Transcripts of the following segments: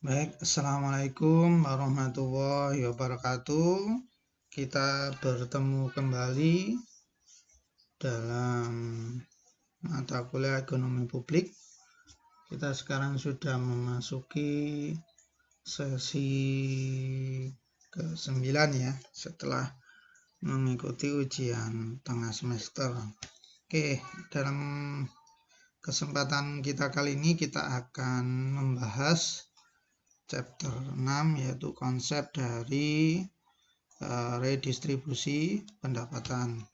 Baik, Assalamualaikum warahmatullahi wabarakatuh. Kita bertemu kembali dalam mata kuliah ekonomi publik. Kita sekarang sudah memasuki sesi ke-9 ya, setelah mengikuti ujian tengah semester. Oke, dalam kesempatan kita kali ini kita akan membahas chapter 6 yaitu konsep dari redistribusi pendapatan.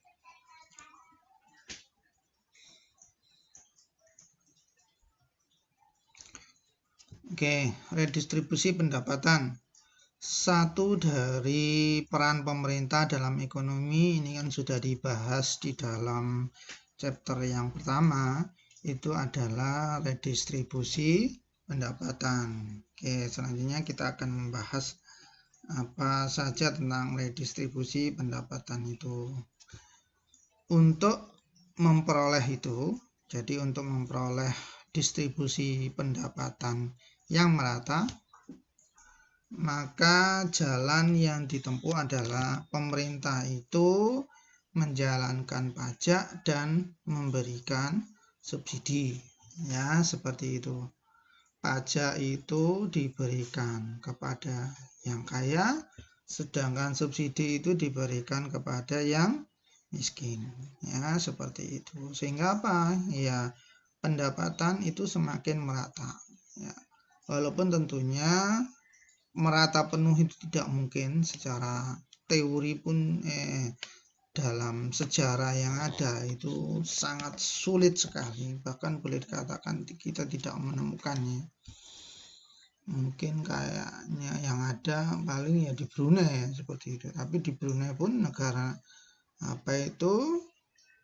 Oke, redistribusi pendapatan. Satu dari peran pemerintah dalam ekonomi ini kan sudah dibahas di dalam chapter yang pertama, itu adalah redistribusi pendapatan. Oke, selanjutnya kita akan membahas apa saja tentang redistribusi pendapatan itu. Untuk memperoleh itu, jadi untuk memperoleh distribusi pendapatan yang merata, maka jalan yang ditempuh adalah pemerintah itu menjalankan pajak dan memberikan subsidi. Ya, seperti itu. Pajak itu diberikan kepada yang kaya, sedangkan subsidi itu diberikan kepada yang miskin. Ya, seperti itu. Sehingga apa? Ya, pendapatan itu semakin merata. Ya. Walaupun tentunya merata penuh itu tidak mungkin, secara teori pun dalam sejarah yang ada itu sangat sulit sekali, bahkan boleh dikatakan kita tidak menemukannya. Mungkin kayaknya yang ada paling ya di Brunei seperti itu, tapi di Brunei pun negara apa itu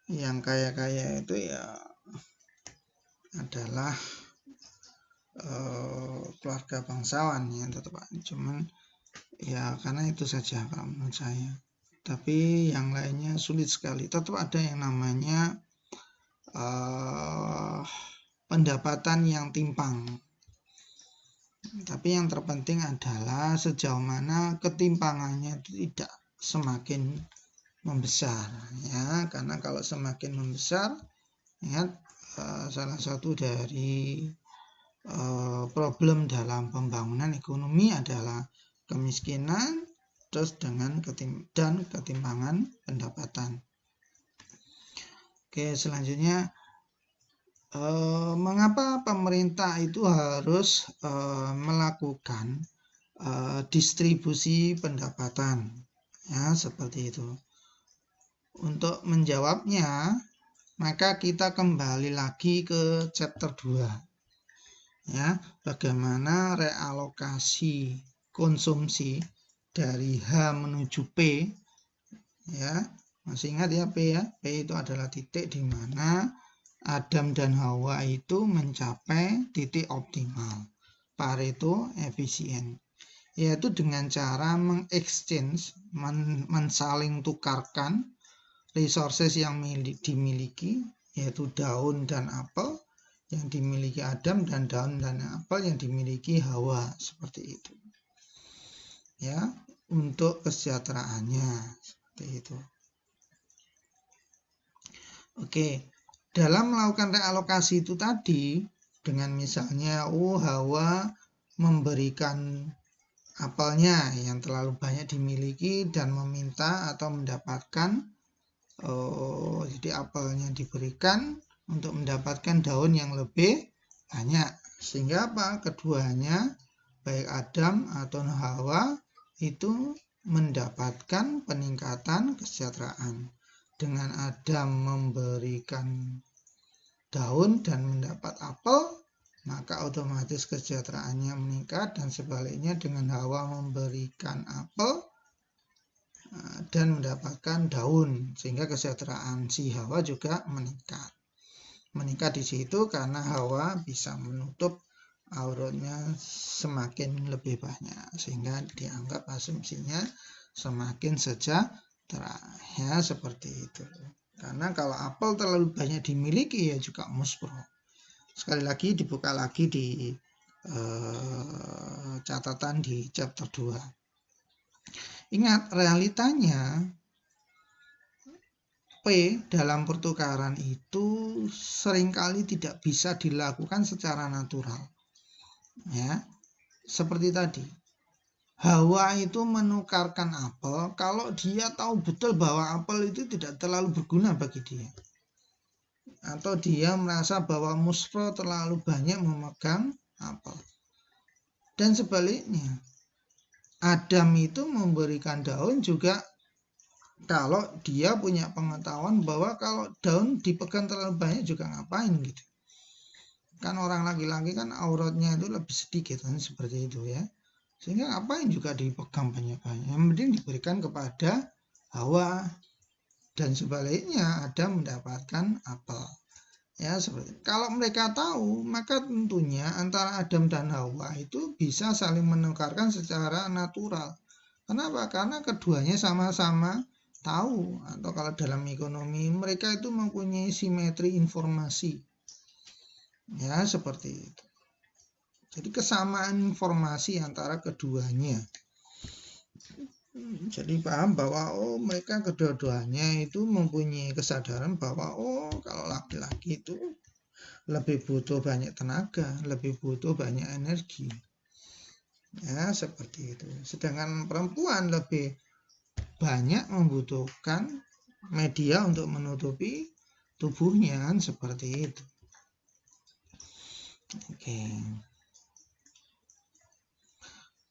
yang kaya-kaya itu ya adalah keluarga bangsawan ya, tetap cuman ya karena itu saja kalau menurut saya. Tapi yang lainnya sulit sekali. Tetap ada yang namanya pendapatan yang timpang. Tapi yang terpenting adalah sejauh mana ketimpangannya itu tidak semakin membesar ya, karena kalau semakin membesar, ingat salah satu dari problem dalam pembangunan ekonomi adalah kemiskinan terus dengan ketimpangan pendapatan. Oke, selanjutnya mengapa pemerintah itu harus melakukan distribusi pendapatan ya, seperti itu. Untuk menjawabnya, maka kita kembali lagi ke chapter 2 ya, bagaimana realokasi konsumsi dari H menuju P ya. Masih ingat ya P ya? P itu adalah titik di mana Adam dan Hawa itu mencapai titik optimal, Pareto efisien, yaitu dengan cara mengexchange, mensaling tukarkan resources yang dimiliki, yaitu daun dan apel yang dimiliki Adam dan daun dan apel yang dimiliki Hawa, seperti itu ya, untuk kesejahteraannya, seperti itu. Oke, dalam melakukan realokasi itu tadi, dengan misalnya Hawa memberikan apelnya yang terlalu banyak dimiliki dan meminta atau mendapatkan jadi apelnya diberikan untuk mendapatkan daun yang lebih banyak, sehingga apa? Keduanya baik Adam atau Hawa itu mendapatkan peningkatan kesejahteraan. Dengan Adam memberikan daun dan mendapat apel, maka otomatis kesejahteraannya meningkat, dan sebaliknya dengan Hawa memberikan apel dan mendapatkan daun, sehingga kesejahteraan si Hawa juga meningkat. Meningkat di situ karena Hawa bisa menutup auratnya semakin lebih banyak, sehingga dianggap asumsinya semakin sejahtera ya, seperti itu. Karena kalau apel terlalu banyak dimiliki ya juga muspro. Sekali lagi dibuka lagi di catatan di chapter 2. Ingat, realitanya P dalam pertukaran itu seringkali tidak bisa dilakukan secara natural. Ya, seperti tadi. Hawa itu menukarkan apel kalau dia tahu betul bahwa apel itu tidak terlalu berguna bagi dia. Atau dia merasa bahwa muspro terlalu banyak memegang apel. Dan sebaliknya, Adam itu memberikan daun juga kalau dia punya pengetahuan bahwa kalau daun dipegang terlalu banyak juga ngapain gitu. Kan orang laki-laki kan auratnya itu lebih sedikit kan, seperti itu ya. Sehingga ngapain juga dipegang banyak-banyak. Yang penting diberikan kepada Hawa. Dan sebaliknya Adam mendapatkan apel. Ya, seperti kalau mereka tahu, maka tentunya antara Adam dan Hawa itu bisa saling menukarkan secara natural. Kenapa? Karena keduanya sama-sama tahu, atau kalau dalam ekonomi mereka itu mempunyai simetri informasi. Ya, seperti itu. Jadi kesamaan informasi antara keduanya. Jadi paham bahwa mereka kedua-duanya itu mempunyai kesadaran bahwa kalau laki-laki itu lebih butuh banyak tenaga, lebih butuh banyak energi. Ya, seperti itu. Sedangkan perempuan lebih banyak membutuhkan media untuk menutupi tubuhnya, kan seperti itu. Oke.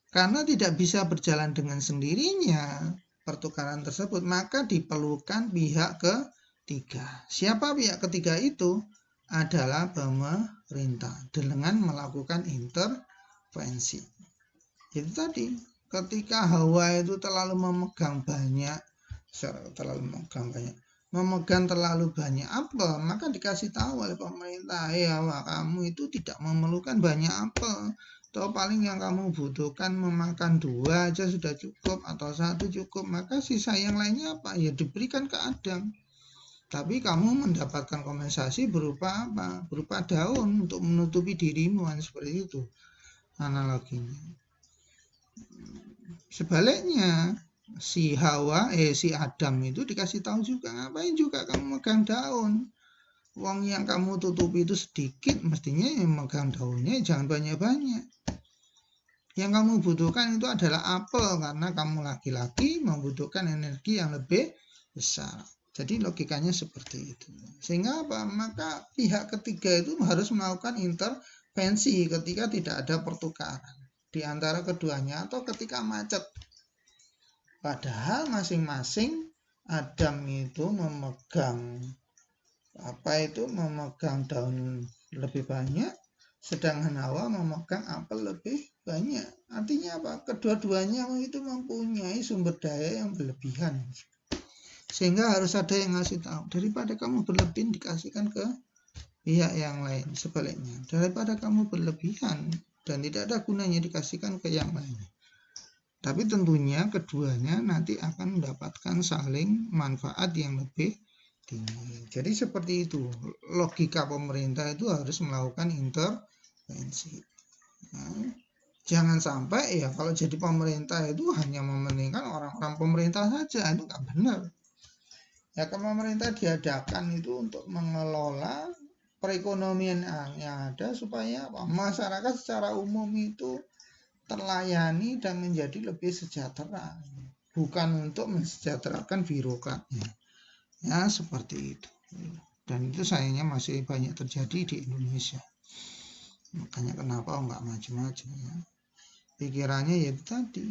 Karena tidak bisa berjalan dengan sendirinya pertukaran tersebut, maka diperlukan pihak ketiga. Siapa pihak ketiga itu? Adalah pemerintah dengan melakukan intervensi. Itu tadi, ketika Hawa itu memegang terlalu banyak apel, maka dikasih tahu oleh pemerintah, Hawa, kamu itu tidak memerlukan banyak apel. Atau paling yang kamu butuhkan memakan 2 aja sudah cukup, atau 1 cukup, maka sisa yang lainnya apa? Ya diberikan ke Adam. Tapi kamu mendapatkan kompensasi berupa apa? Berupa daun untuk menutupi dirimu, seperti itu analoginya. Sebaliknya, si Adam itu dikasih tahu juga, ngapain juga kamu megang daun? Wong yang kamu tutupi itu sedikit, mestinya yang megang daunnya jangan banyak-banyak. Yang kamu butuhkan itu adalah apel, karena kamu laki-laki membutuhkan energi yang lebih besar. Jadi logikanya seperti itu. Sehingga apa? Maka pihak ketiga itu harus melakukan intervensi ketika tidak ada pertukaran di antara keduanya atau ketika macet. Padahal masing-masing Adam itu memegang daun lebih banyak, sedangkan Hawa memegang apel lebih banyak. Artinya apa? Kedua-duanya itu mempunyai sumber daya yang berlebihan. Sehingga harus ada yang ngasih tahu. Daripada kamu berlebihan dikasihkan ke pihak yang lain. Sebaliknya, daripada kamu berlebihan dan tidak ada gunanya dikasihkan ke yang lain. Tapi tentunya keduanya nanti akan mendapatkan saling manfaat yang lebih tinggi. Jadi seperti itu. Logika pemerintah itu harus melakukan intervensi. Nah, jangan sampai ya kalau jadi pemerintah itu hanya mementingkan orang-orang pemerintah saja, itu nggak benar. Ya, pemerintah diadakan itu untuk mengelola perekonomian yang ada supaya masyarakat secara umum itu terlayani dan menjadi lebih sejahtera, bukan untuk mensejahterakan birokratnya. Ya, seperti itu. Dan itu sayangnya masih banyak terjadi di Indonesia. Makanya kenapa nggak maju-maju ya. Pikirannya yaitu tadi.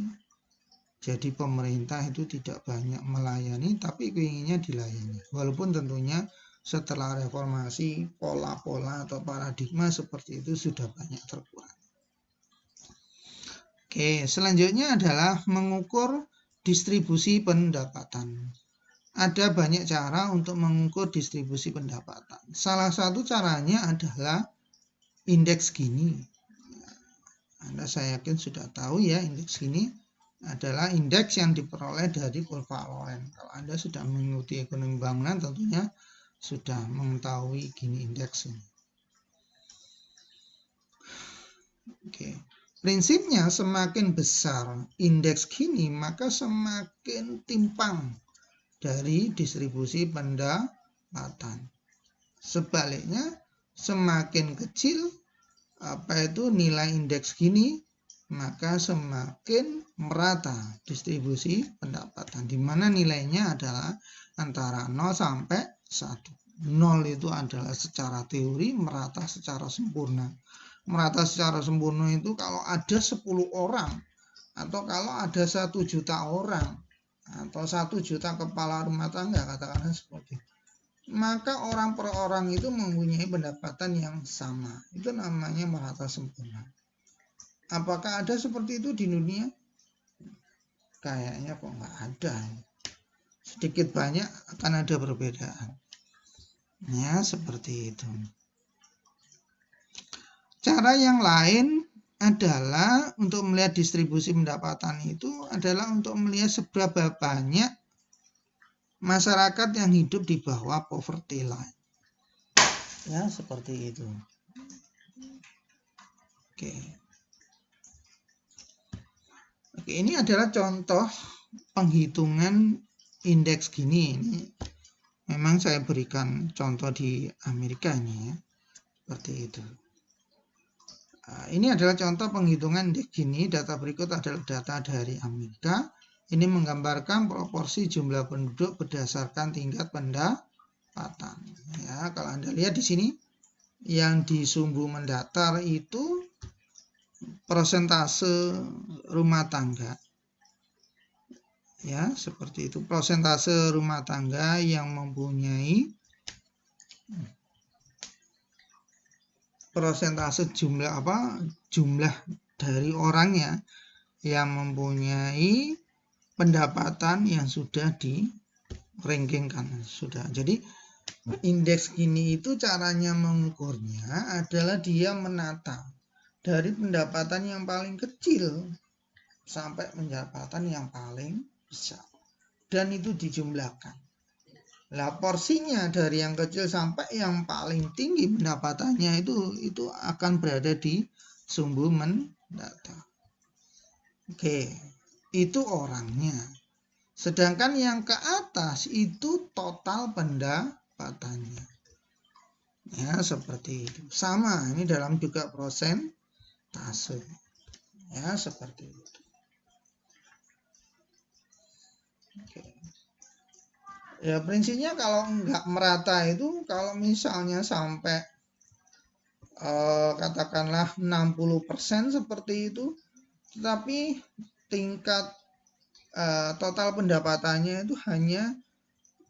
Jadi pemerintah itu tidak banyak melayani, tapi inginnya dilayani. Walaupun tentunya setelah reformasi, pola-pola atau paradigma seperti itu sudah banyak terkurangi. Oke, selanjutnya adalah mengukur distribusi pendapatan. Ada banyak cara untuk mengukur distribusi pendapatan. Salah satu caranya adalah indeks Gini. Anda saya yakin sudah tahu ya, indeks Gini adalah indeks yang diperoleh dari kurva Lorenz. Kalau Anda sudah mengikuti ekonomi bangunan tentunya sudah mengetahui Gini indeks ini. Oke. Prinsipnya semakin besar indeks Gini, maka semakin timpang dari distribusi pendapatan. Sebaliknya, semakin kecil nilai indeks Gini, maka semakin merata distribusi pendapatan, di mana nilainya adalah antara 0 sampai 1. 0 itu adalah secara teori merata secara sempurna. Merata secara sempurna itu kalau ada 10 orang, atau kalau ada 1 juta orang, atau 1 juta kepala rumah tangga, katakanlah seperti itu, maka orang per orang itu mempunyai pendapatan yang sama. Itu namanya merata sempurna. Apakah ada seperti itu di dunia? Kayaknya kok nggak ada. Sedikit banyak akan ada perbedaan. Ya, seperti itu. Cara yang lain adalah untuk melihat distribusi pendapatan itu adalah untuk melihat seberapa banyak masyarakat yang hidup di bawah poverty line. Ya, seperti itu. Oke. Oke, ini adalah contoh penghitungan indeks Gini. Ini memang saya berikan contoh di Amerika ini ya. Seperti itu. Ini adalah contoh penghitungan indeks Gini. Data berikut adalah data dari Amerika. Ini menggambarkan proporsi jumlah penduduk berdasarkan tingkat pendapatan. Ya, kalau Anda lihat di sini, yang di sumbu mendatar itu persentase rumah tangga. Ya, seperti itu. Persentase rumah tangga yang mempunyai persentase jumlah dari orangnya yang mempunyai pendapatan yang sudah di-rankingkan sudah. Jadi indeks Gini itu caranya mengukurnya adalah dia menata dari pendapatan yang paling kecil sampai pendapatan yang paling besar, dan itu dijumlahkan. Lah porsinya dari yang kecil sampai yang paling tinggi pendapatannya itu akan berada di sumbu mendatar. Oke, itu orangnya. Sedangkan yang ke atas itu total pendapatannya. Ya, seperti itu. Sama, ini dalam juga prosentase. Ya, seperti itu. Oke. Ya, prinsipnya kalau nggak merata itu, kalau misalnya sampai katakanlah 60% seperti itu, tetapi tingkat total pendapatannya itu hanya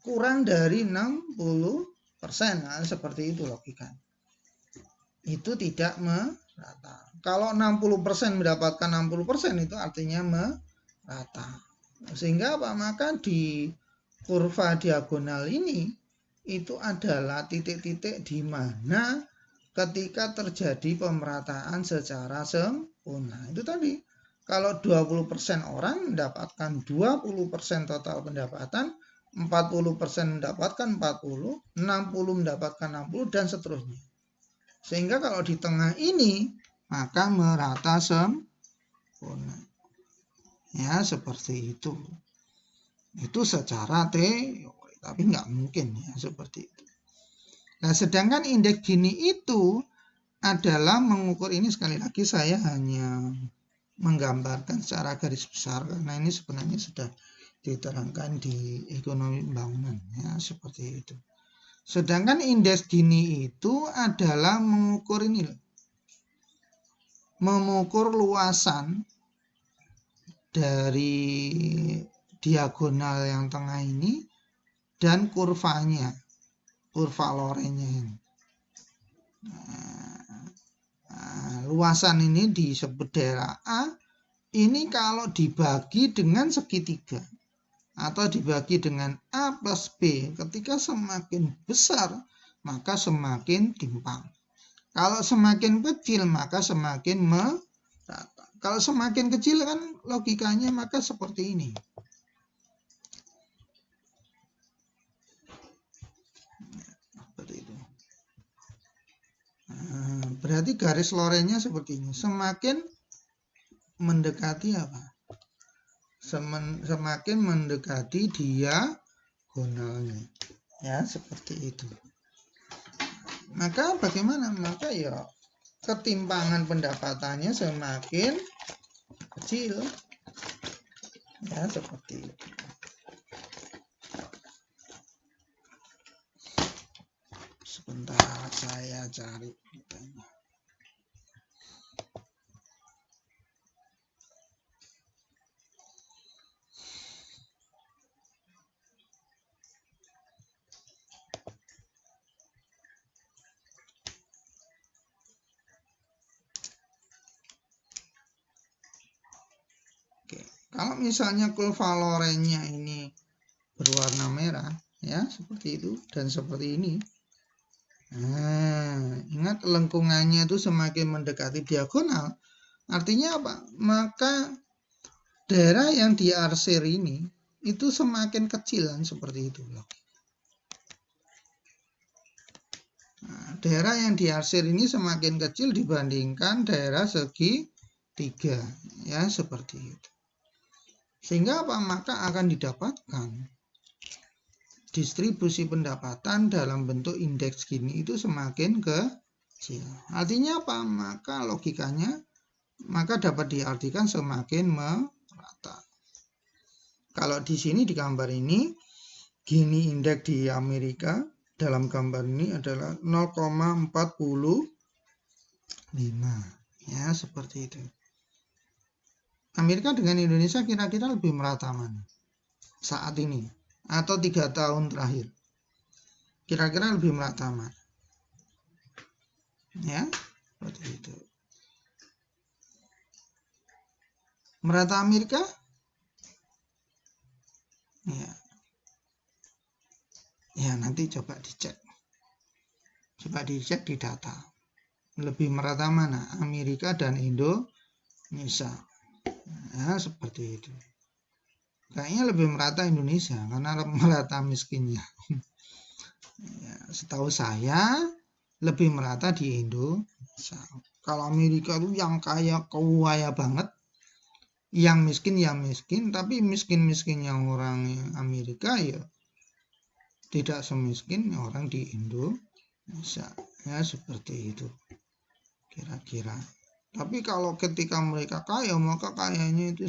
kurang dari 60%. Nah, seperti itu logika. Itu tidak merata. Kalau 60% mendapatkan 60% itu artinya merata. Sehingga apa? Maka di kurva diagonal ini itu adalah titik-titik di mana ketika terjadi pemerataan secara sempurna. Itu tadi, kalau 20% orang mendapatkan 20% total pendapatan, 40% mendapatkan 40, 60 mendapatkan 60, dan seterusnya. Sehingga kalau di tengah ini, maka merata sempurna. Ya, seperti itu. Itu secara teori, tapi nggak mungkin ya seperti itu. Nah, sedangkan indeks Gini itu adalah mengukur, ini sekali lagi saya hanya menggambarkan secara garis besar karena ini sebenarnya sudah diterangkan di ekonomi pembangunan ya, seperti itu. Sedangkan indeks Gini itu adalah mengukur ini, mengukur luasan dari diagonal yang tengah ini dan kurvanya, kurva Lorenz-nya ini. Luasan ini disebut daerah A. Ini kalau dibagi dengan segitiga atau dibagi dengan A plus B, ketika semakin besar maka semakin timpang. Kalau semakin kecil maka semakin merata. Kalau semakin kecil kan logikanya maka seperti ini. Berarti garis lorengnya seperti ini. Semakin mendekati apa? Semakin mendekati diagonalnya. Ya, seperti itu. Maka bagaimana? Maka ya ketimpangan pendapatannya semakin kecil. Ya, seperti itu. Sebentar saya cari. Kalau misalnya kurva lorentnya ini berwarna merah, ya seperti itu dan seperti ini. Nah, ingat lengkungannya itu semakin mendekati diagonal. Artinya apa? Maka daerah yang diarsir ini itu semakin kecilan seperti itu. Nah, daerah yang diarsir ini semakin kecil dibandingkan daerah segitiga, ya seperti itu. Sehingga apa? Maka akan didapatkan distribusi pendapatan dalam bentuk indeks gini itu semakin kecil. Artinya apa? Maka logikanya maka dapat diartikan semakin merata. Kalau di sini di gambar ini Gini indeks di Amerika dalam gambar ini adalah 0,45. Ya, seperti itu. Amerika dengan Indonesia kira-kira lebih merata mana saat ini atau 3 tahun terakhir? Kira-kira lebih merata mana? Ya, seperti itu. Merata Amerika? Ya. Ya, nanti coba dicek. Coba dicek di data. Lebih merata mana? Amerika dan Indonesia. Ya, seperti itu. Kayaknya lebih merata Indonesia karena merata miskinnya. Ya, setahu saya lebih merata di Indonesia. Kalau Amerika itu yang kaya banget, yang miskin ya miskin, tapi miskin yang orang Amerika ya tidak semiskin orang di Indonesia. Ya seperti itu kira-kira. Tapi kalau ketika mereka kaya, maka kayanya itu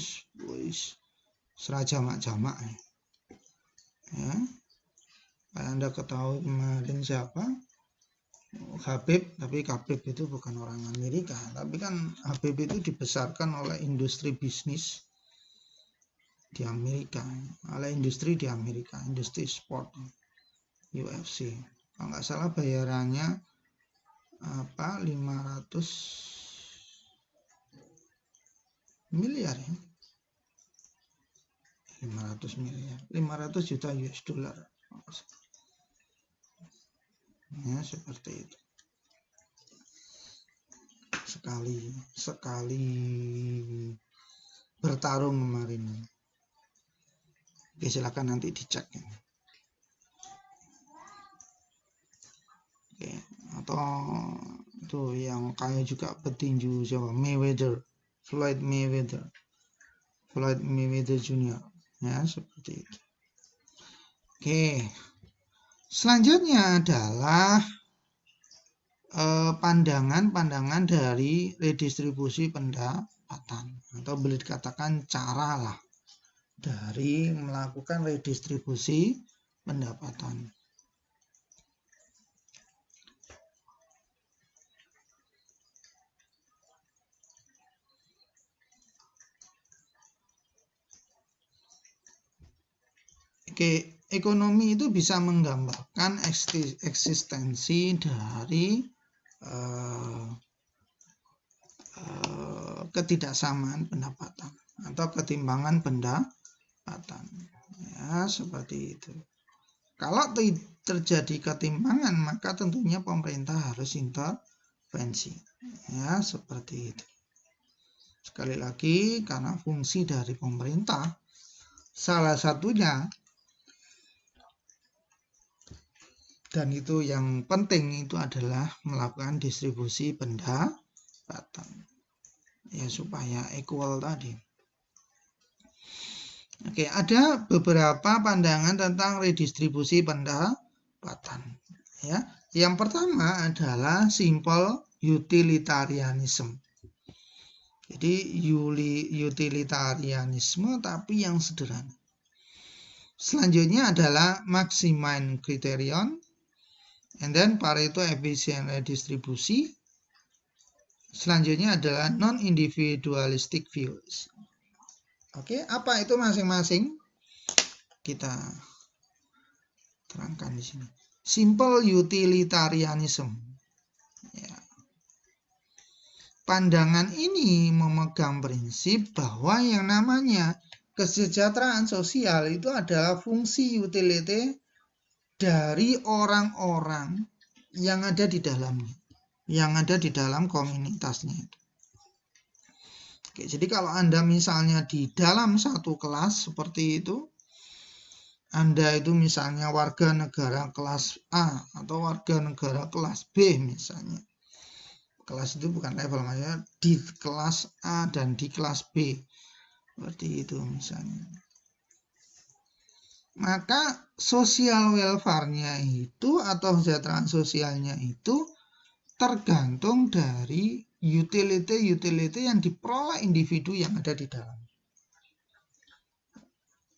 serajamak-jamak ya. Kayak Anda ketahui kemarin siapa? Habib, tapi Habib itu bukan orang Amerika, tapi kan Habib itu dibesarkan oleh industri bisnis di Amerika, oleh industri di Amerika, industri sport, UFC. Kalau nggak salah bayarannya 500 miliar ya. 500 miliar, 500 juta US dollar. Ya, seperti itu. Sekali bertarung kemarin. Oke, silakan nanti dicek. Oke, atau itu yang kaya juga petinju siapa? Floyd Mayweather Junior. Ya, seperti itu. Oke. Selanjutnya adalah pandangan dari redistribusi pendapatan, atau boleh dikatakan cara lah dari melakukan redistribusi pendapatan. Oke, ekonomi itu bisa menggambarkan eksistensi dari ketidaksamaan pendapatan atau ketimpangan pendapatan. Ya, seperti itu. Kalau terjadi ketimpangan, maka tentunya pemerintah harus intervensi. Ya, seperti itu. Sekali lagi, karena fungsi dari pemerintah, salah satunya Dan itu yang penting itu adalah melakukan distribusi pendapatan. Ya supaya equal tadi. Oke, ada beberapa pandangan tentang redistribusi pendapatan. Ya, yang pertama adalah simple utilitarianism. Jadi utilitarianisme tapi yang sederhana. Selanjutnya adalah Maximin criterion, and then Pareto efficient redistribusi. Selanjutnya adalah non-individualistic views. Oke, apa itu masing-masing? Kita terangkan di sini. Simple utilitarianism. Ya. Pandangan ini memegang prinsip bahwa yang namanya kesejahteraan sosial itu adalah fungsi utility dari orang-orang yang ada di dalamnya, yang ada di dalam komunitasnya itu. Oke, jadi kalau Anda misalnya di dalam satu kelas seperti itu, Anda itu misalnya warga negara kelas A atau warga negara kelas B misalnya. Kelas itu bukan level, maksudnya di kelas A dan di kelas B. Seperti itu misalnya. Maka social welfare-nya itu atau kesejahteraan sosialnya itu tergantung dari utility yang diperoleh individu yang ada di dalam.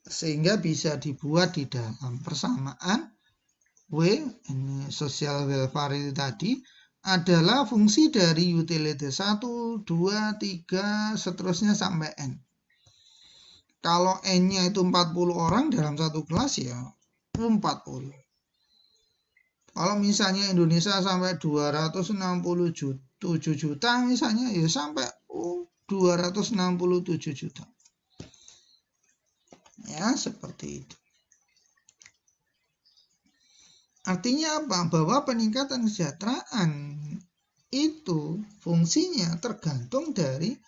Sehingga bisa dibuat di dalam persamaan ini social welfare itu tadi adalah fungsi dari utility 1, 2, 3, seterusnya sampai N. Kalau N-nya itu 40 orang dalam satu kelas ya 40. Kalau misalnya Indonesia sampai 267 juta misalnya ya sampai 267 juta. Ya, seperti itu. Artinya apa? Bahwa peningkatan kesejahteraan itu fungsinya tergantung dari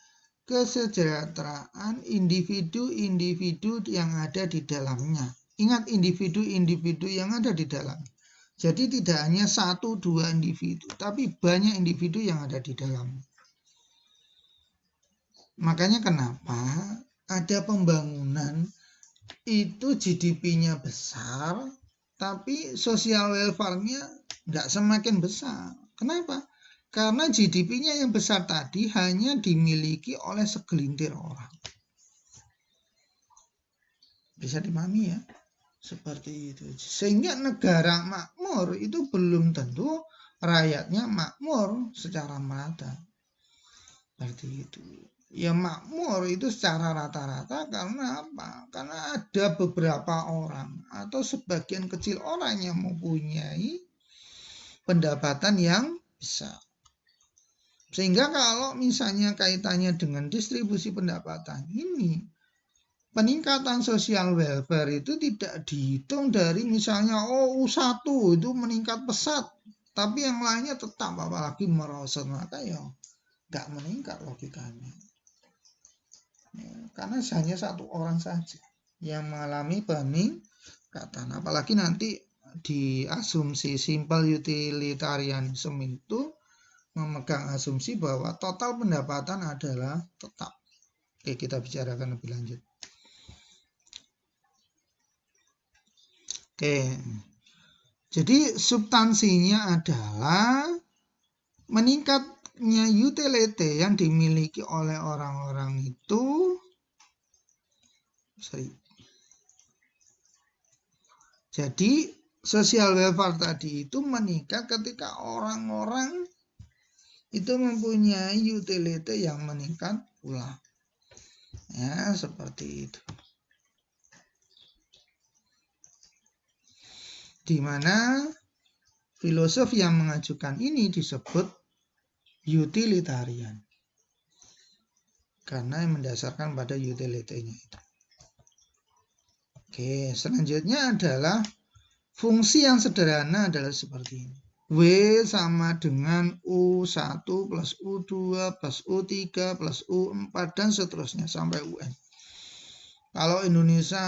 kesejahteraan individu-individu yang ada di dalamnya. Ingat, individu-individu yang ada di dalamnya. Jadi tidak hanya 1-2 individu, tapi banyak individu yang ada di dalamnya. Makanya kenapa ada pembangunan itu GDP-nya besar, tapi social welfare-nya nggak semakin besar. Kenapa? Karena GDP-nya yang besar tadi hanya dimiliki oleh segelintir orang. Bisa dipahami ya? Seperti itu. Sehingga negara makmur itu belum tentu rakyatnya makmur secara merata. Seperti itu. Ya makmur itu secara rata-rata karena apa? Karena ada beberapa orang atau sebagian kecil orang yang mempunyai pendapatan yang besar. Sehingga kalau misalnya kaitannya dengan distribusi pendapatan ini, peningkatan sosial welfare itu tidak dihitung dari misalnya U1 itu meningkat pesat, tapi yang lainnya tetap apalagi merosot, maka ya nggak meningkat logikanya. Ya, karena hanya satu orang saja yang mengalami peningkatan. Apalagi nanti di asumsi simple utilitarianism itu memegang asumsi bahwa total pendapatan adalah tetap. Oke, kita bicarakan lebih lanjut. Oke, jadi substansinya adalah meningkatnya utility yang dimiliki oleh orang-orang itu. Jadi social welfare tadi itu meningkat ketika orang-orang itu mempunyai utility yang meningkat pula. Ya, seperti itu. Di mana filosof yang mengajukan ini disebut utilitarian. Karena yang mendasarkan pada utility-nya itu. Oke, selanjutnya adalah fungsi yang sederhana adalah seperti ini. W sama dengan U1 plus U2 plus U3 plus U4 dan seterusnya sampai UN. Kalau Indonesia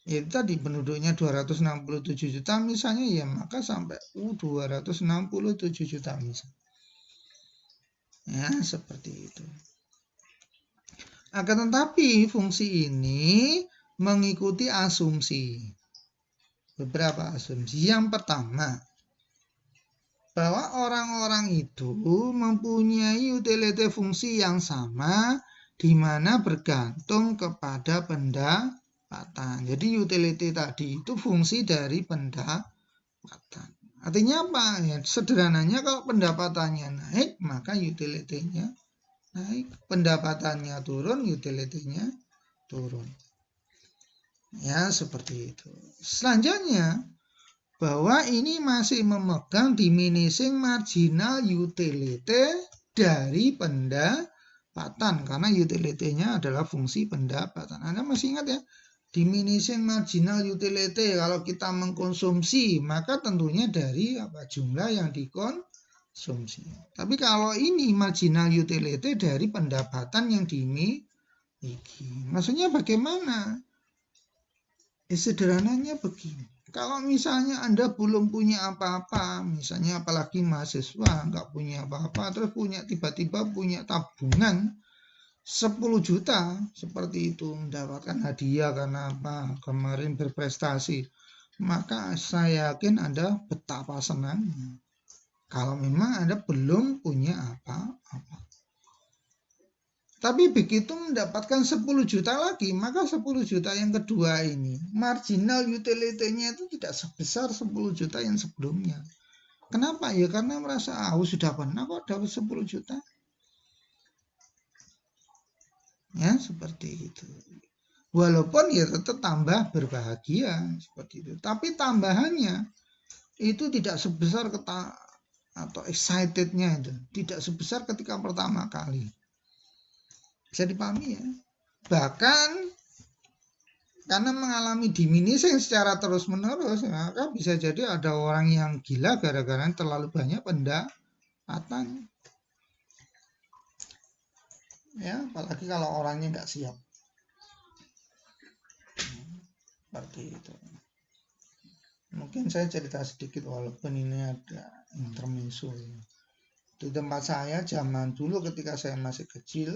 Itu tadi penduduknya 267 juta misalnya, ya maka sampai 267 juta misalnya. Ya, seperti itu. Akan tetapi fungsi ini mengikuti asumsi. Beberapa asumsi. Yang pertama, bahwa orang-orang itu mempunyai utility fungsi yang sama, di mana bergantung kepada pendapatan. Jadi utility tadi itu fungsi dari pendapatan. Artinya apa? Ya, sederhananya kalau pendapatannya naik, maka utility-nya naik. Pendapatannya turun, utility-nya turun. Ya, seperti itu. Selanjutnya, bahwa ini masih memegang diminishing marginal utility dari pendapatan, karena utility-nya adalah fungsi pendapatan. Anda masih ingat ya, diminishing marginal utility, kalau kita mengkonsumsi maka tentunya dari jumlah yang dikonsumsi. Tapi kalau ini marginal utility dari pendapatan yang dimiliki. Maksudnya bagaimana? Sederhananya begini. Kalau misalnya Anda belum punya apa-apa, misalnya apalagi mahasiswa nggak punya apa-apa, terus tiba-tiba punya tabungan 10 juta, seperti itu, mendapatkan hadiah karena apa, kemarin berprestasi, maka saya yakin Anda betapa senangnya. Kalau memang Anda belum punya apa-apa. Tapi begitu mendapatkan 10 juta lagi, maka 10 juta yang kedua ini, marginal utility-nya itu tidak sebesar 10 juta yang sebelumnya. Kenapa? Ya karena merasa, sudah pernah kok dapat 10 juta. Ya, seperti itu. Walaupun ya tetap tambah berbahagia, seperti itu. Tapi tambahannya itu tidak sebesar atau excitednya itu. Tidak sebesar ketika pertama kali. Bisa dipahami ya. Bahkan karena mengalami diminishing secara terus-menerus, maka bisa jadi ada orang yang gila gara-gara terlalu banyak pendapatan. Ya, apalagi kalau orangnya nggak siap. Seperti itu. Mungkin saya cerita sedikit walaupun ini ada intermezzo. Di tempat saya zaman dulu ketika saya masih kecil,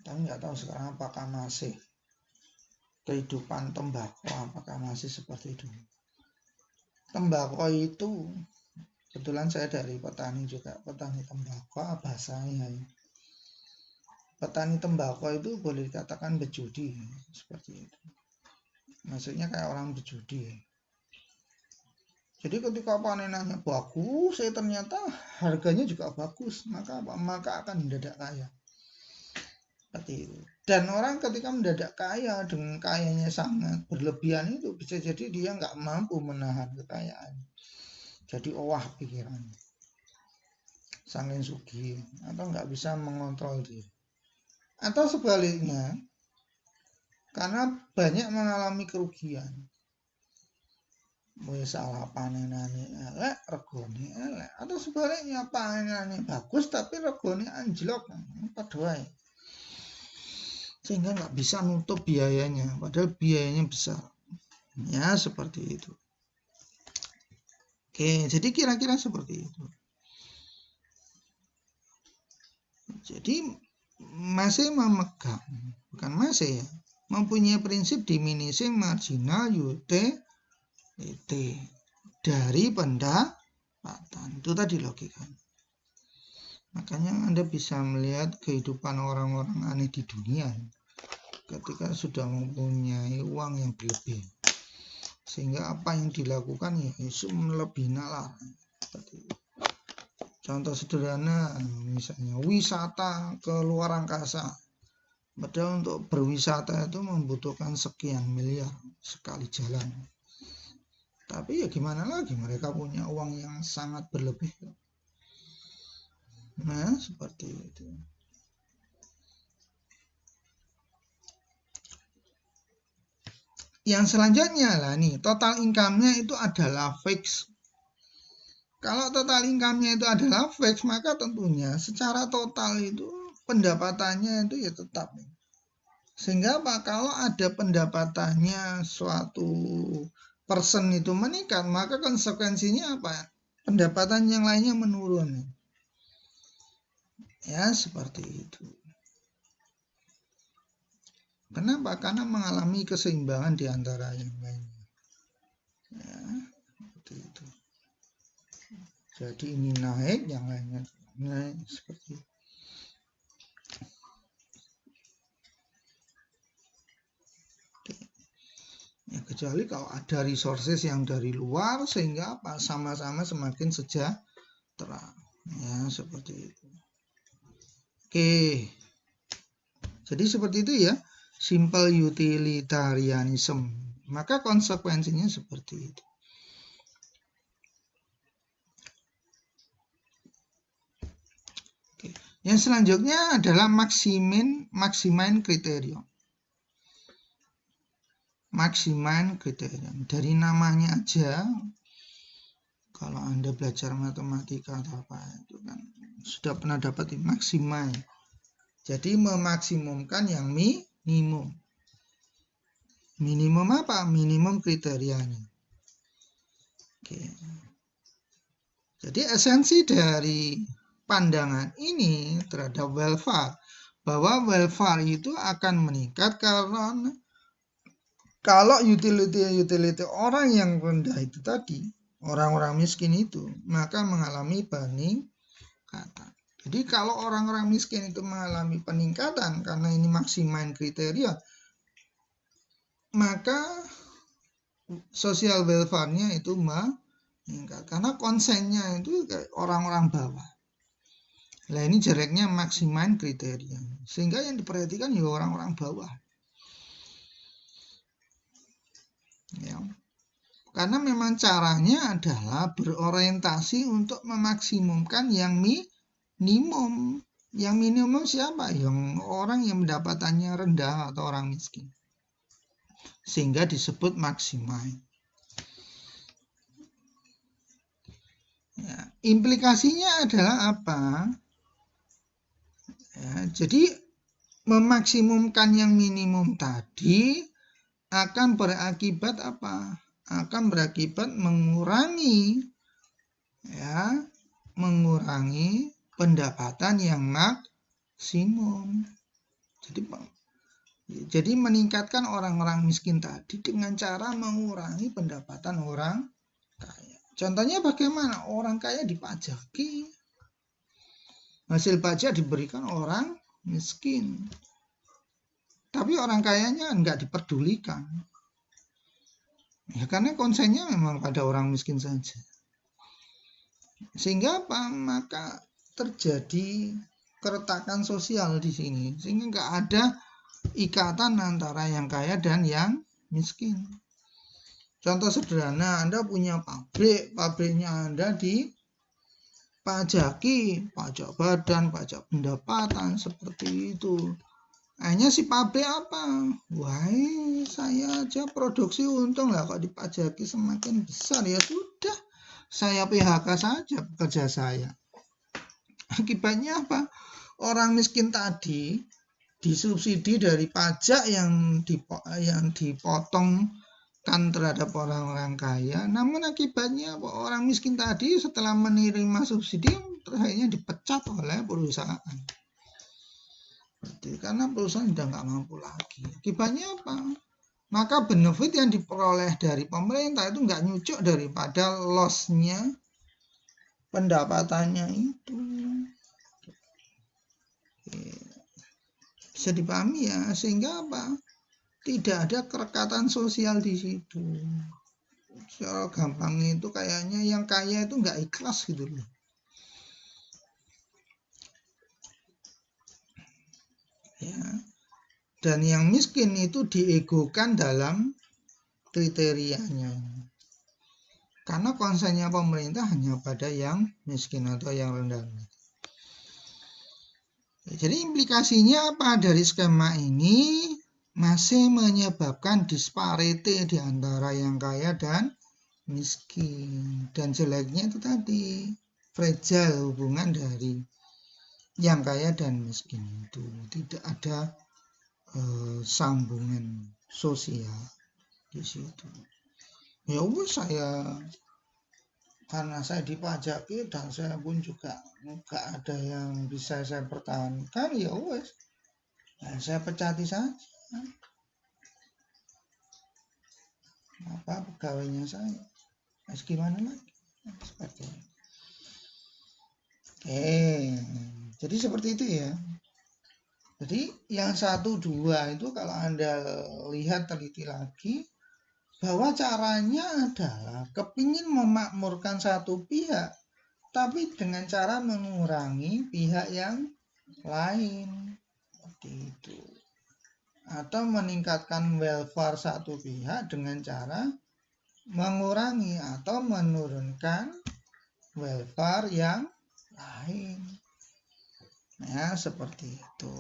tapi nggak tahu sekarang apakah masih kehidupan tembakau, apakah masih seperti itu. Tembakau itu, kebetulan saya dari petani juga, petani tembakau, bahasanya. Petani tembakau itu boleh dikatakan berjudi, seperti itu. Maksudnya kayak orang berjudi. Jadi ketika panenannya bagus, ternyata harganya juga bagus, maka akan mendadak kaya. Seperti itu. Dan orang ketika mendadak kaya dengan kayanya sangat berlebihan itu, bisa jadi dia nggak mampu menahan kekayaan. Jadi pikiran, saking sugih, atau nggak bisa mengontrol diri. Atau sebaliknya, karena banyak mengalami kerugian. Salah panenane elek, regone elek, atau sebaliknya panenane bagus tapi regone anjlok, padha wae. Sehingga nggak bisa nutup biayanya, padahal biayanya besar. Ya, seperti itu. Oke, jadi kira-kira seperti itu. Jadi masih memegang, bukan masih ya, mempunyai prinsip diminishing marginal utility dari pendapatan. Itu tadi logikanya. Makanya Anda bisa melihat kehidupan orang-orang aneh di dunia ketika sudah mempunyai uang yang berlebih, sehingga apa yang dilakukan ya melebihi nalar. Contoh sederhana, misalnya wisata ke luar angkasa. Padahal untuk berwisata itu membutuhkan sekian miliar sekali jalan. Tapi ya gimana lagi, mereka punya uang yang sangat berlebih. Nah, seperti itu. Yang selanjutnya lah nih, total income-nya itu adalah fix. Kalau total income-nya itu adalah fix, maka tentunya secara total itu pendapatannya itu ya tetap. Sehingga apa? Kalau ada pendapatannya suatu person itu meningkat, maka konsekuensinya apa? Pendapatan yang lainnya menurun. Ya, seperti itu. Kenapa? Karena mengalami keseimbangan di antara yang lainnya. Ya, seperti itu. Jadi ini naik, yang lainnya naik, seperti itu. Ya, kecuali kalau ada resources yang dari luar sehingga apa? Sama-sama semakin sejahtera. Ya, seperti itu. Oke. Jadi seperti itu ya, simple utilitarianism. Maka konsekuensinya seperti itu. Oke. Yang selanjutnya adalah maximize criterion. Maximize criterion. Dari namanya aja, kalau Anda belajar matematika atau apa itu kan sudah pernah dapat maximize. Jadi memaksimumkan yang minimum. Minimum apa? Minimum kriterianya. Oke. Jadi esensi dari pandangan ini terhadap welfare, bahwa welfare itu akan meningkat karena kalau utility orang yang rendah itu tadi, orang-orang miskin itu, maka mengalami peningkatan. Jadi kalau orang-orang miskin itu mengalami peningkatan karena ini maksimal kriteria, maka social welfare-nya itu meningkat. Karena konsennya itu orang-orang bawah. Nah ini jeleknya maksimal kriteria. Sehingga yang diperhatikan ya orang-orang bawah. Ya. Karena memang caranya adalah berorientasi untuk memaksimumkan yang minimum. Yang minimum siapa? Yang orang yang pendapatannya rendah atau orang miskin. Sehingga disebut maksimal. Ya, implikasinya adalah apa? Ya, jadi memaksimumkan yang minimum tadi akan berakibat apa? Akan berakibat mengurangi pendapatan yang maksimum. Jadi meningkatkan orang-orang miskin tadi dengan cara mengurangi pendapatan orang kaya. Contohnya bagaimana? Orang kaya dipajaki. Hasil pajak diberikan orang miskin. Tapi orang kayanya enggak diperdulikan. Ya karena konsennya memang pada orang miskin saja. Sehingga apa? Maka terjadi keretakan sosial di sini. Sehingga enggak ada ikatan antara yang kaya dan yang miskin. Contoh sederhana, Anda punya pabrik, pabriknya Anda dipajaki, pajak badan, pajak pendapatan, seperti itu. Hanya si pabrik apa? Wah, saya aja produksi untung lah, kok dipajaki semakin besar, ya sudah, saya PHK saja pekerja saya. Akibatnya apa? Orang miskin tadi disubsidi dari pajak yang dipotongkan terhadap orang-orang kaya. Namun akibatnya orang miskin tadi setelah menerima subsidi akhirnya dipecat oleh perusahaan. Karena perusahaan sudah nggak mampu lagi. Akibatnya apa? Maka benefit yang diperoleh dari pemerintah itu nggak nyucuk daripada loss-nya pendapatannya itu. Bisa dipahami ya, sehingga apa? Tidak ada kerekatan sosial di situ. Secara gampang itu kayaknya yang kaya itu nggak ikhlas gitu loh. Ya. Dan yang miskin itu diegokan dalam kriterianya. Karena konsennya pemerintah hanya pada yang miskin atau yang rendah. Jadi implikasinya apa dari skema ini? Masih menyebabkan disparity di antara yang kaya dan miskin. Dan jeleknya itu tadi, fragile hubungan dari yang kaya dan miskin itu. Tidak ada sambungan sosial di situ. Ya wes, karena saya dipajaki dan saya pun juga nggak ada yang bisa saya pertahankan, ya wes, saya pecati saja pegawainya saya. Gimana lagi? Seperti itu. Jadi seperti itu ya. Jadi yang 1, 2 itu kalau Anda lihat teliti lagi, bahwa caranya adalah kepingin memakmurkan satu pihak, tapi dengan cara mengurangi pihak yang lain. Seperti itu. Atau meningkatkan welfare satu pihak dengan cara mengurangi atau menurunkan welfare yang lain. Ya, seperti itu.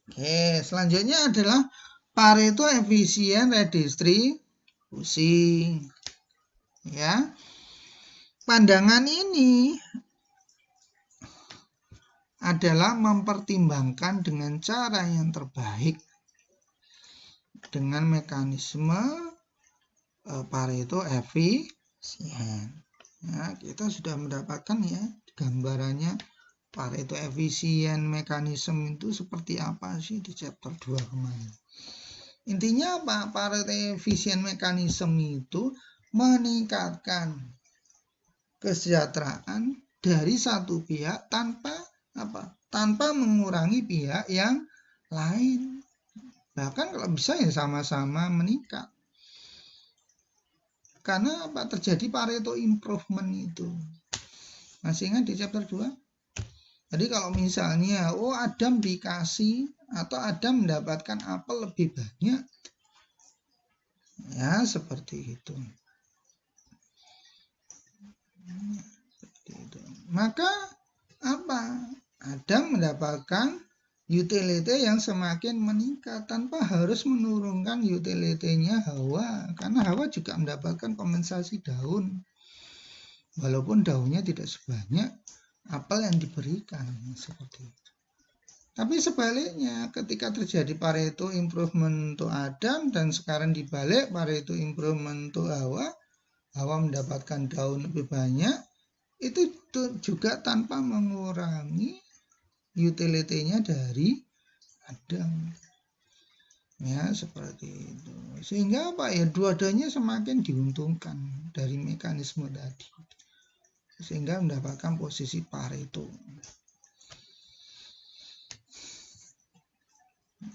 Oke, selanjutnya adalah Pareto efisien redistribusi. Ya. Pandangan ini adalah mempertimbangkan dengan cara yang terbaik dengan mekanisme Pareto efisien. Ya, kita sudah mendapatkan ya gambarannya Pareto efisien mekanisme itu seperti apa sih di chapter 2 kemarin. Intinya apa? Pareto efisien mekanisme itu meningkatkan kesejahteraan dari satu pihak tanpa mengurangi pihak yang lain. Bahkan kalau bisa ya sama-sama meningkat. Karena terjadi Pareto improvement itu. Masih ingat di chapter 2? Jadi kalau misalnya Adam dikasih atau Adam mendapatkan apel lebih banyak, ya seperti itu. Maka Adam mendapatkan utility yang semakin meningkat tanpa harus menurunkan utility-nya Hawa, karena Hawa juga mendapatkan kompensasi daun walaupun daunnya tidak sebanyak apel yang diberikan, seperti itu. Tapi sebaliknya, ketika terjadi Pareto improvement untuk Adam dan sekarang dibalik Pareto improvement untuk Hawa mendapatkan daun lebih banyak, itu juga tanpa mengurangi utility-nya dari Adam. Ya, seperti itu. Sehingga dua-duanya semakin diuntungkan dari mekanisme tadi. Sehingga mendapatkan posisi Pareto.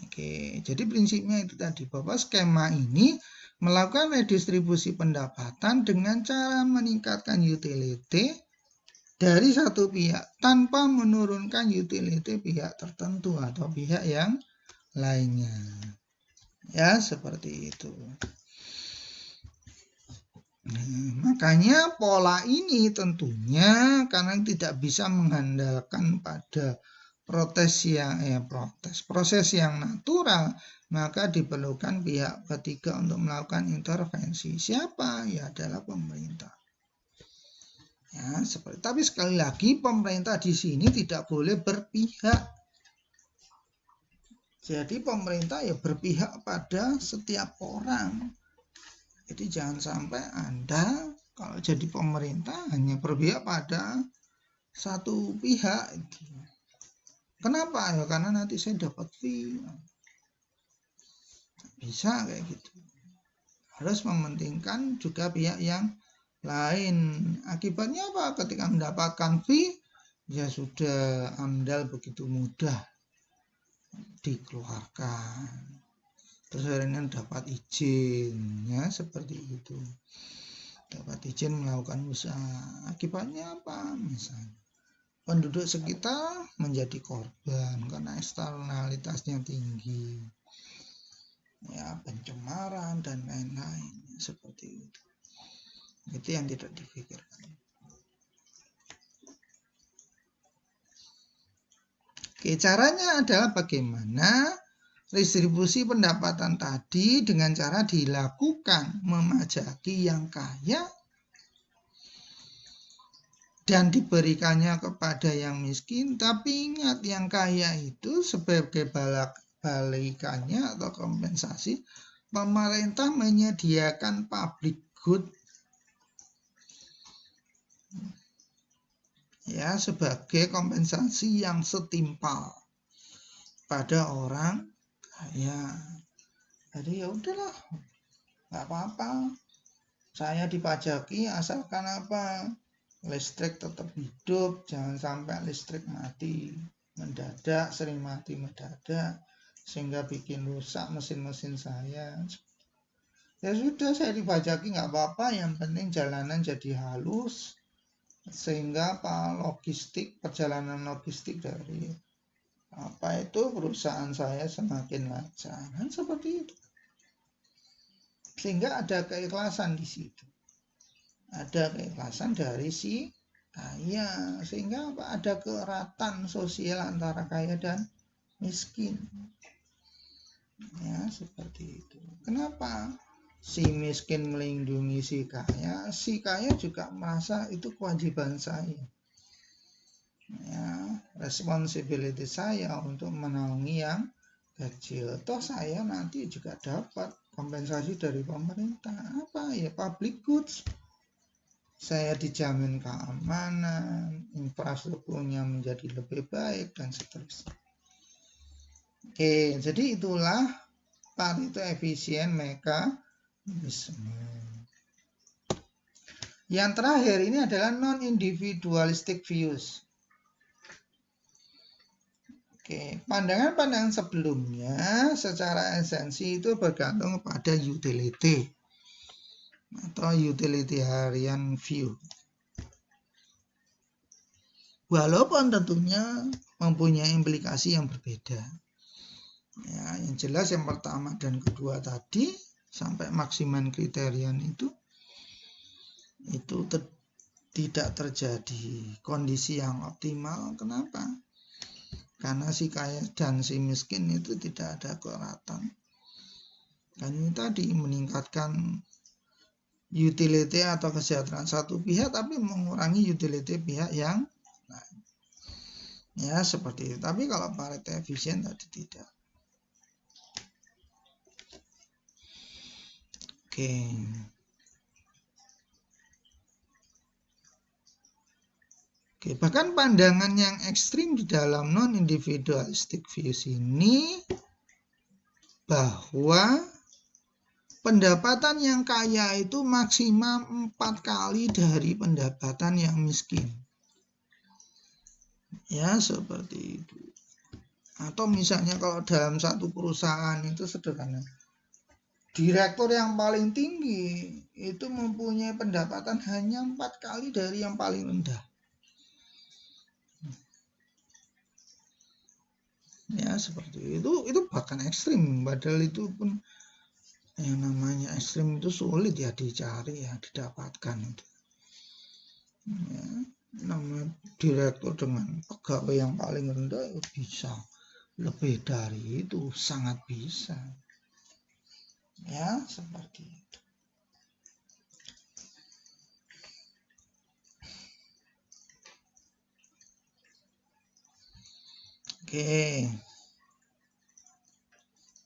Oke, jadi prinsipnya itu tadi, bahwa skema ini melakukan redistribusi pendapatan dengan cara meningkatkan utility dari satu pihak tanpa menurunkan utility pihak tertentu atau pihak yang lainnya. Ya, seperti itu. Makanya pola ini tentunya karena tidak bisa mengandalkan pada proses yang natural, maka diperlukan pihak ketiga untuk melakukan intervensi. Siapa? Ya adalah pemerintah. Ya, tapi sekali lagi pemerintah di sini tidak boleh berpihak. Jadi pemerintah ya berpihak pada setiap orang. Jadi jangan sampai Anda kalau jadi pemerintah hanya berpihak pada satu pihak. Kenapa? Ya karena nanti saya dapat fee. Bisa kayak gitu. Harus mementingkan juga pihak yang lain. Akibatnya apa? Ketika mendapatkan fee, ya sudah AMDAL begitu mudah dikeluarkan. Terus akhirnya dapat izin, ya seperti itu. Dapat izin melakukan usaha. Akibatnya apa? Misalnya penduduk sekitar menjadi korban karena eksternalitasnya tinggi. Ya, pencemaran dan lain-lain seperti itu. Itu yang tidak dipikirkan. Oke, caranya adalah bagaimana distribusi pendapatan tadi dengan cara dilakukan memajaki yang kaya dan diberikannya kepada yang miskin. Tapi ingat, yang kaya itu sebagai kebalikannya atau kompensasi, pemerintah menyediakan public good ya sebagai kompensasi yang setimpal pada orang kaya. Jadi ya udahlah, nggak apa-apa, saya dipajaki asalkan apa, listrik tetap hidup, jangan sampai listrik mati mendadak, sering mati mendadak sehingga bikin rusak mesin-mesin saya. Ya sudah, saya dipajaki nggak apa-apa, yang penting jalanan jadi halus sehingga perjalanan logistik dari perusahaan saya semakin lancar, kan seperti itu. Sehingga ada keikhlasan di situ, ada keikhlasan dari si kaya, sehingga ada keratan sosial antara kaya dan miskin. Ya seperti itu. Kenapa si miskin melindungi si kaya juga merasa itu kewajiban saya, ya, responsibility saya untuk menaungi yang kecil. Toh saya nanti juga dapat kompensasi dari pemerintah, apa ya, public goods. Saya dijamin keamanan, infrastrukturnya menjadi lebih baik dan seterusnya. Oke, jadi itulah Pareto efisien mekanisme. Yang terakhir ini adalah non-individualistic views. Oke, pandangan-pandangan sebelumnya secara esensi itu bergantung pada utility atau utilitarian view. Walaupun tentunya mempunyai implikasi yang berbeda. Ya, yang jelas yang pertama dan kedua tadi sampai maksimal kriterian itu tidak terjadi kondisi yang optimal. Kenapa? Karena si kaya dan si miskin itu tidak ada keratan. Dan ini tadi meningkatkan utility atau kesejahteraan satu pihak tapi mengurangi utility pihak yang lain. Ya seperti itu. Tapi kalau Pareto efisien tadi tidak. Oke. Bahkan pandangan yang ekstrim di dalam non-individualistic views ini bahwa pendapatan yang kaya itu maksimal 4 kali dari pendapatan yang miskin. Ya seperti itu. Atau misalnya kalau dalam satu perusahaan itu sederhana, direktur yang paling tinggi itu mempunyai pendapatan hanya 4 kali dari yang paling rendah. Ya seperti itu bahkan ekstrim, padahal itu pun yang namanya ekstrim itu sulit ya dicari, ya didapatkan itu. Ya, nama direktur dengan pegawai yang paling rendah bisa lebih dari itu, sangat bisa. Ya seperti itu. Oke.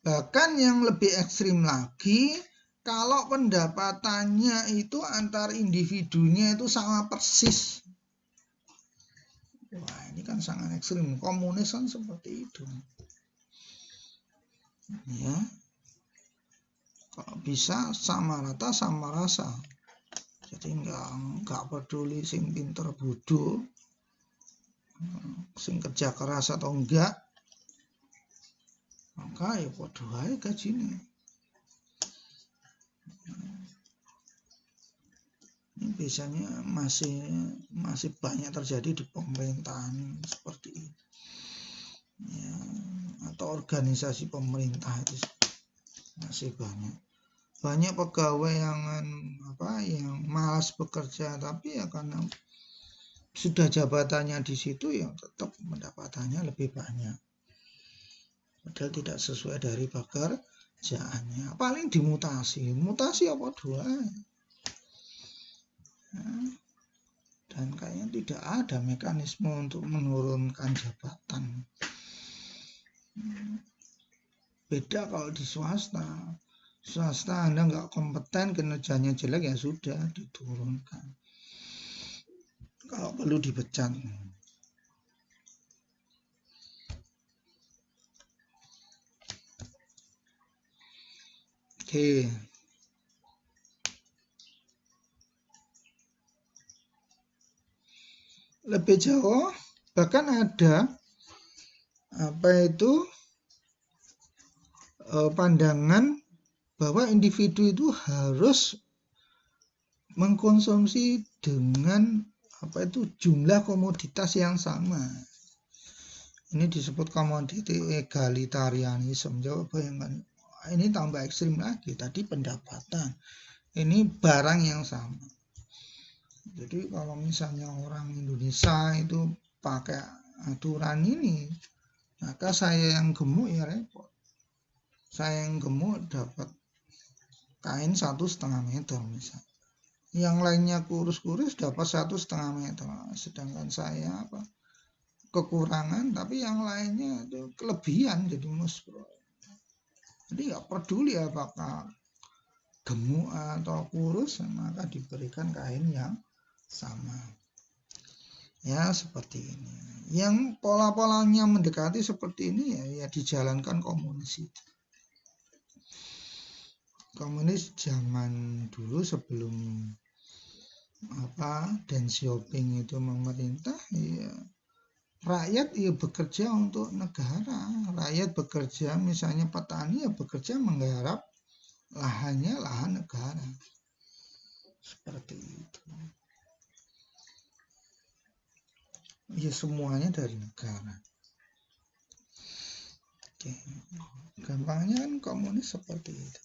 Bahkan yang lebih ekstrim lagi, kalau pendapatannya itu antar individunya itu sama persis. Wah, ini kan sangat ekstrim. Komunis kan seperti itu. Ya. Kalau bisa sama rata sama rasa. Jadi enggak peduli sing pinter bodoh, sing kerja keras atau enggak, maka ya padha wae gajine. Ini biasanya masih banyak terjadi di pemerintahan seperti ini. Ya, atau organisasi pemerintah itu masih banyak pegawai yang malas bekerja, tapi ya karena sudah jabatannya di situ ya tetap pendapatannya lebih banyak, padahal tidak sesuai dari pekerjaannya. Paling dimutasi apa dua ya. Dan kayaknya tidak ada mekanisme untuk menurunkan jabatan. Beda kalau di swasta. Swasta Anda nggak kompeten, kinerjanya jelek, ya sudah diturunkan. Kalau perlu dipecat. Oke. Lebih jauh, bahkan ada pandangan bahwa individu itu harus mengkonsumsi dengan jumlah komoditas yang sama. Ini disebut komoditi egalitarianisme. Coba bayangkan, ini tambah ekstrim lagi. Tadi pendapatan, ini barang yang sama. Jadi kalau misalnya orang Indonesia itu pakai aturan ini, maka saya yang gemuk ya repot. Saya yang gemuk dapat kain 1,5 meter misalnya. Yang lainnya kurus-kurus dapat 1,5 meter. Sedangkan saya kekurangan, tapi yang lainnya itu kelebihan, jadi muspro. Jadi nggak peduli apakah gemuk atau kurus, maka diberikan kain yang sama. Ya seperti ini. Yang pola-polanya mendekati seperti ini ya dijalankan komunis itu. Komunis zaman dulu sebelum Deng Xiaoping itu memerintah, ya rakyat ya bekerja untuk negara. Rakyat bekerja, misalnya petani ya bekerja menggarap lahannya, lahan negara. Seperti itu. Ya semuanya dari negara. Oke. Gampangnya kan komunis seperti itu.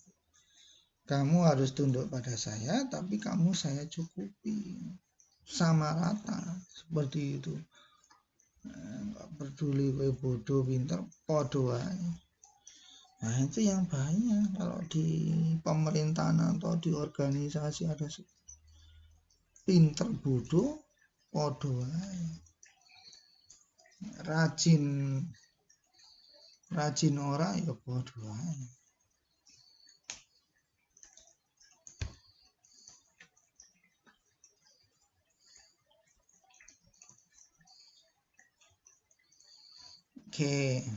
Kamu harus tunduk pada saya, tapi kamu saya cukupi. Sama rata. Seperti itu. Nggak peduli bodoh, pintar, podo aja. Nah itu yang bahaya kalau di pemerintahan atau di organisasi ada pintar bodoh, podo aja. Rajin ora ya podo aja. Oke.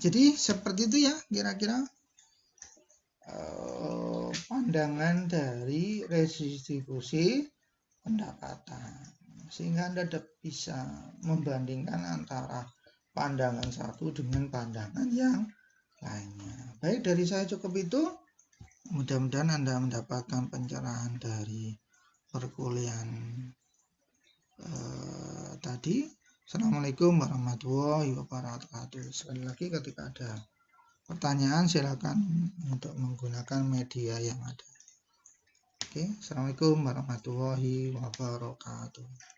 Jadi seperti itu ya kira-kira pandangan dari redistribusi pendapatan, sehingga Anda bisa membandingkan antara pandangan satu dengan pandangan yang lainnya. Baik, dari saya cukup itu. Mudah-mudahan Anda mendapatkan pencerahan dari perkuliahan tadi. Assalamualaikum warahmatullahi wabarakatuh. Sekali lagi, ketika ada pertanyaan silakan untuk menggunakan media yang ada. Oke, assalamualaikum warahmatullahi wabarakatuh.